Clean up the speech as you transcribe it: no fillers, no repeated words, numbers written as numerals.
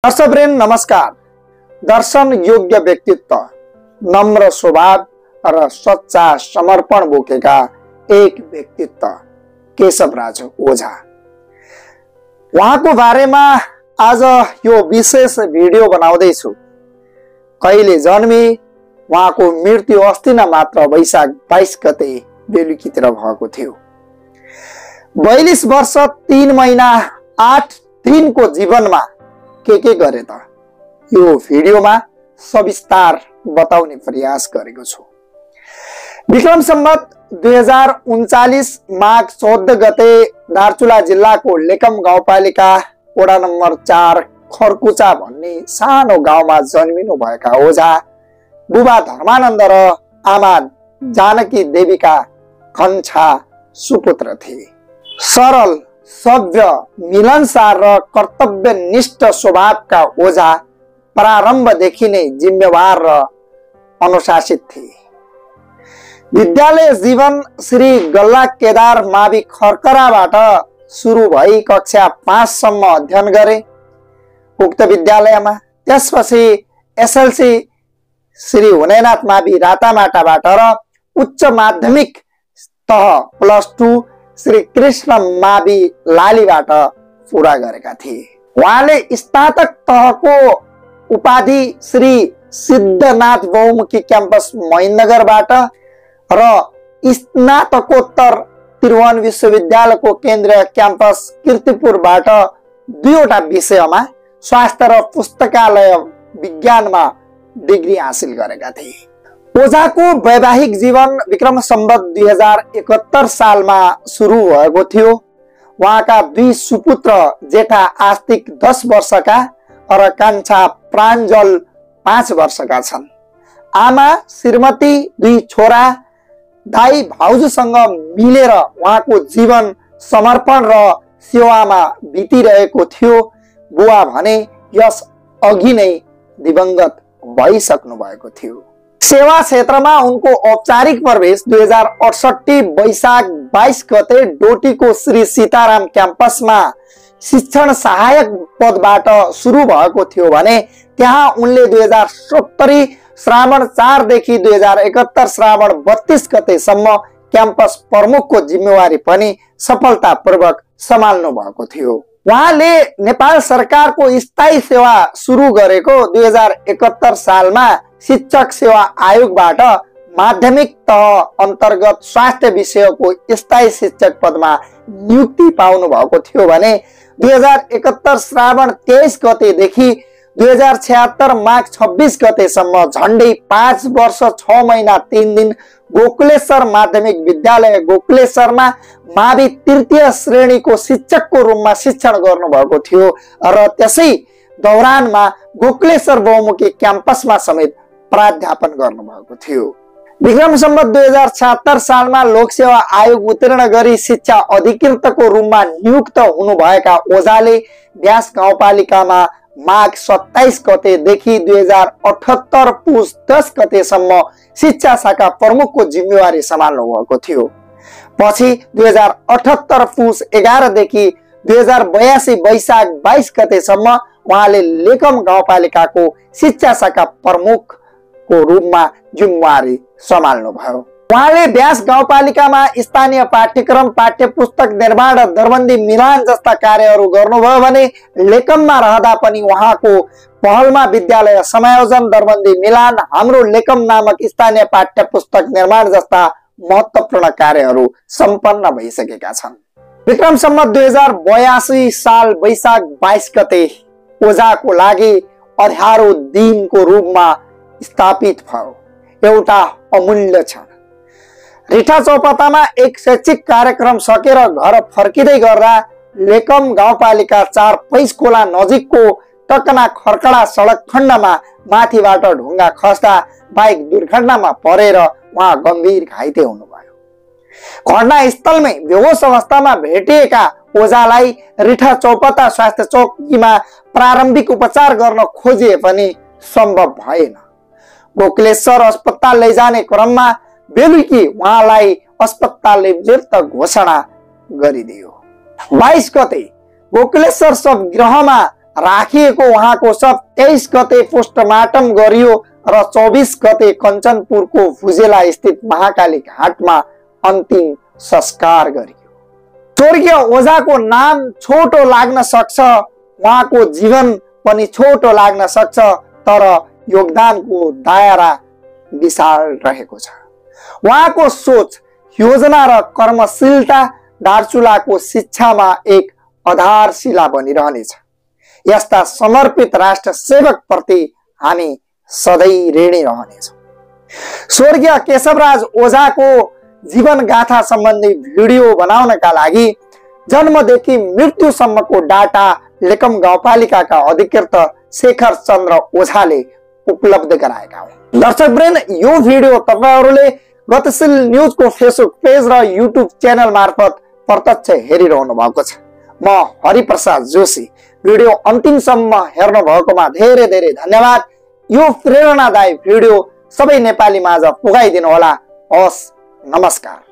दर्शकवृन्द नमस्कार। दर्शन योग्य व्यक्तित्व, नम्र स्वभाव र सच्चा समर्पण बोकेका एक व्यक्तित्व केशवराज ओझा। उहाँको बारेमा आज यो विशेष भिडियो बनाउँदैछु। कहिले जन्मे, उहाँको मृत्यु अस्ति नै मात्र वैशाख 22 गते बेलुकीतिर भएको थियो। 42 वर्ष 3 महिना 8 दिनको जीवनमा के गरे त यो भिडियोमा सविस्तार बताउने प्रयास गरेको छु। विक्रम सम्वत 2039 माघ 14 गते दार्चुला जिल्लाको लेकम गाउँपालिका वडा नम्बर 4 खरकुचा भन्ने सानो गाउँमा जन्मिनु भएका ओझा बुबा धर्मानन्द र आमा जानकी देवीका कन्छा सुपुत्र थिए। सरल, सभ्य, मिलनसार र कर्तव्यनिष्ठ स्वभावका ओझा प्रारम्भदेखि नै जिम्मेवार र अनुशासित थिए। विद्यालय जीवन श्री गल्ला केदार मावि खरकराबाट सुरु भई कक्षा 5 सम्म अध्ययन गरे उक्त विद्यालयमा। त्यसपछि एसएलसी श्री हुनेनाथ मावि रातामाटाबाट र उच्च माध्यमिक तह +2 श्री कृष्ण मावि लालीबाट पूरा गरेका थिए। उहाँले स्नातक तहको उपाधि श्री सिद्धनाथ बहुमुखी क्याम्पस महेन्द्रनगरबाट र स्नातकोत्तर त्रिभुवन विश्वविद्यालयको केन्द्रीय क्याम्पस कीर्तिपुरबाट 2वटा विषयमा स्वास्थ्य र पुस्तकालय विज्ञानमा डिग्री हासिल गरेका थिए। ओझाको वैवाहिक जीवन विक्रम सम्वत 2071 सालमा सुरु भएको थियो। उहाँका 2 सुपुत्र जेठा आस्तिक 10 वर्षका र कान्छा प्राञ्जल 5 वर्षका छन्। आमा श्रीमती 2 छोरा दाई भाउजूसँग मिलेर उहाँको जीवन समर्पण र सेवामा बितिरहेको थियो। बुवा भने यस अघि नै दिवंगत भइसक्नु भएको थियो। सेवा क्षेत्रमा उनको औपचारिक प्रवेश 2068 वैशाख 22 गते डोटीको श्री सीताराम क्याम्पसमा शिक्षण सहायक पदबाट सुरु भएको थियो भने त्यहाँ उनले 2070 श्रावण 4 देखि 2071 श्रावण 32 गतेसम्म क्याम्पस प्रमुखको जिम्मेवारी पनि सफलतापूर्वक सम्हाल्नु भएको थियो। उहाँले नेपाल सरकारको स्थायी सेवा सुरु गरेको 2071 सालमा शिक्षक सेवा आयोगबाट माध्यमिक तह अन्तर्गत स्वास्थ्य विषयको स्थायी शिक्षक पदमा नियुक्ति पाउनु भएको थियो भने 2071 श्रावण 23 गतेदेखि 2076 माघ 26 गतेसम्म झण्डै 5 वर्ष 6 महिना 3 दिन गोकुलेश्वर माध्यमिक विद्यालय गोकुलेश्वरमा मावि तृतीय श्रेणीको शिक्षकको रूपमा शिक्षण गर्नुभएको थियो र त्यसै दौरानमा गोकुलेश्वर बहुमुखी क्याम्पसमा समेत प्राध्यापन गर्नुभएको थियो। विक्रम सम्वत 2076 सालमा लोकसेवा आयोग उत्तीर्ण गरी शिक्षा अधिकृतको रूपमा नियुक्त हुनुभएका ओझाले व्यास गाउँपालिकामा माघ 27 गतेदेखि 2078 पुस 10 गतेसम्म शिक्षा शाखा प्रमुखको जिम्मेवारी सम्हाल्नु भएको थियो। पछि 2078 पुस 11 देखि 2082 वैशाख 22 गतेसम्म उहाँले लेकम गाउँपालिकाको शिक्षा शाखा प्रमुखको रूपमा जिम्मेवारी सम्हाल्नु भयो। उहाँले व्यास गाउँपालिकामा स्थानीय पाठ्यक्रम, पाठ्यपुस्तक निर्माण र दरबन्दी मिलान जस्ता कार्यहरू गर्नुभयो भने लेकममा रहँदा पनि उहाँको पहलमा विद्यालय समायोजन, दरबन्दी मिलान, हाम्रो लेकम नामक स्थानीय पाठ्यपुस्तक निर्माण जस्ता महत्त्वपूर्ण कार्यहरू सम्पन्न भइसकेका छन्। विक्रम सम्वत 2082 साल वैशाख 22 गते ओझाको लागि अध्यारो दिनको रूपमा स्थापित भयो। एउटा अमूल्य क्षण। रिठा चौपतामा एक शैक्षिक कार्यक्रम सकेर घर फर्किँदै गर्दा लेकम गाउँपालिका 4 पैस खोला नजिकको टकना खरकडा सडक खण्डमा माथिबाट ढुङ्गा खस्दा बाइक दुर्घटनामा परेर उहाँ गम्भीर घाइते हुनुभयो। घटनास्थलमै बेहोस अवस्थामा भेटिएका ओझालाई रिठा चौपता स्वास्थ्य चौकीमा प्रारम्भिक उपचार गर्न खोजिए पनि सम्भव भएन। गोकुलेश्वर अस्पताल लैजाने क्रममा बेलुकी उहाँलाई अस्पतालले मृत घोषणा गरिदियो। 22 गते गोकुलेश्वर शवगृहमा राखिएको उहाँको शव 23 गते पोस्टमार्टम गरियो र 24 गते कञ्चनपुरको भुजेला स्थित महाकाली घाटमा अन्तिम संस्कार गरियो। स्वर्गीय ओझाको नाम छोटो लाग्न सक्छ, उहाँको जीवन पनि छोटो लाग्न सक्छ, तर योगदानको दायरा विशाल रहेको छ। उहाँको सोच, योजना र कर्मशीलता दार्चुलाको शिक्षामा एक आधारशिला बनिरहनेछ। यस्ता समर्पित राष्ट्र सेवक प्रति हामी सधैँ ऋणी रहनेछौँ। स्वर्गीय केशवराज ओझाको जीवन गाथा सम्बन्धी भिडियो बनाउनका लागि जन्मदेखि मृत्युसम्मको डाटा लेकम गाउँपालिकाका अधिकृत शेखर चन्द्र ओझाले उपलब्ध गराएका हुन्। दर्शकवृन्द, यो भिडियो तपाईहरूले गतिशील न्युजको फेसबुक पेज र युट्युब च्यानल मार्फत प्रत्यक्ष हेरिरहनु भएको छ। म हरिप्रसाद जोशी। भिडियो अन्तिमसम्म हेर्नु भएकोमा धेरै धेरै धन्यवाद। यो प्रेरणादायी भिडियो सबै नेपाली माझ पुगाइदिनु होला। हवस्, नमस्कार।